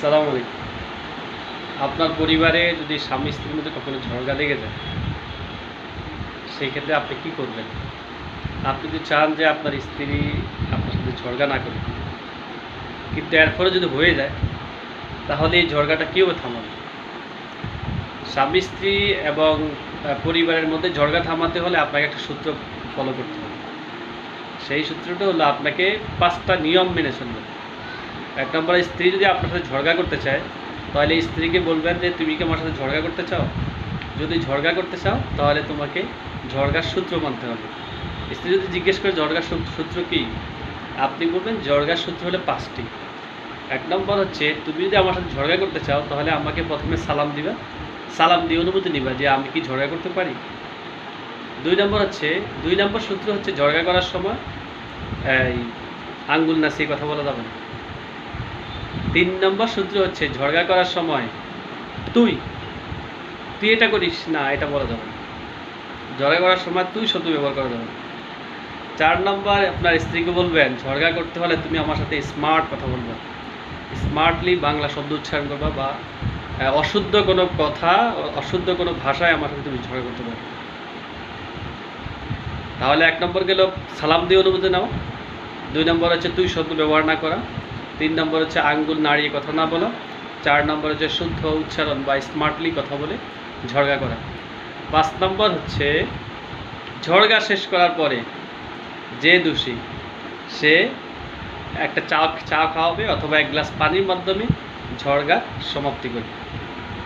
আসসালামু আলাইকুম। আপনার পরিবারে যদি স্বামী স্ত্রীর মধ্যে কখনো ঝগড়া লেগে যায়, সেই ক্ষেত্রে আপনি কি করবেন? আপনি যদি চান যে আপনার স্ত্রী আপনার সাথে ঝগড়া না করুক, কিন্তু এরপরে যদি হয়ে যায়, তাহলে এই ঝগড়াটা কীভাবে থামাবেন? স্বামী স্ত্রী এবং পরিবারের মধ্যে ঝগড়া থামাতে হলে আপনাকে একটা সূত্র ফলো করতে হবে। সেই সূত্রটা হলো আপনাকে 5টা নিয়ম মেনে চলবেন। 1 নম্বরে, স্ত্রী যদি আপনার সাথে ঝগড়া করতে চায়, তাহলে স্ত্রীকে বলবেন যে তুমি কি আমার সাথে ঝগড়া করতে চাও? যদি ঝগড়া করতে চাও তাহলে তোমাকে ঝগড়ার সূত্র মানতে হবে। স্ত্রী যদি জিজ্ঞেস করে ঝগড়ার সূত্র কী, আপনি বলবেন ঝগড়ার সূত্র হলে 5টি। 1 নম্বর হচ্ছে, তুমি যদি আমার সাথে ঝগড়া করতে চাও তাহলে আমাকে প্রথমে সালাম দিবা, সালাম দিয়ে অনুমতি নিবা যে আমি কি ঝগড়া করতে পারি। 2 নম্বর সূত্র হচ্ছে, ঝগড়া করার সময় এই আঙ্গুল নাচিয়ে কথা বলা যাবে না। 3 নম্বর সূত্র হচ্ছে, ঝগড়া করার সময় তুই তুই এটা করিস না, এটা বলা যাবে না। ঝগড়া করার সময় তুই শব্দ ব্যবহার করা যাবে না। 4 নম্বর, আপনার স্ত্রীকে বলবেন ঝগড়া করতে হলে তুমি আমার সাথে স্মার্ট কথা বলবে, স্মার্টলি বাংলা শব্দ উচ্চারণ করবা, বা অশুদ্ধ কোনো কথা, অশুদ্ধ কোনো ভাষায় আমার সাথে তুমি ঝগড়া করতে পারো। তাহলে 1 নম্বর গেল সালাম দিয়ে অনুমতি নাও। 2 নম্বর হচ্ছে তুই শব্দ ব্যবহার না করা। 3 নম্বর হচ্ছে আঙ্গুল নাড়িয়ে কথা না বলা। 4 নম্বর হচ্ছে শুদ্ধ উচ্চারণ বা স্মার্টলি কথা বলে ঝগড়া করা। 5 নম্বর হচ্ছে, ঝগড়া শেষ করার পরে যে দোষী সে একটা চা খাওয়াবে অথবা 1 গ্লাস পানির মাধ্যমে ঝগড়া সমাপ্তি করবে।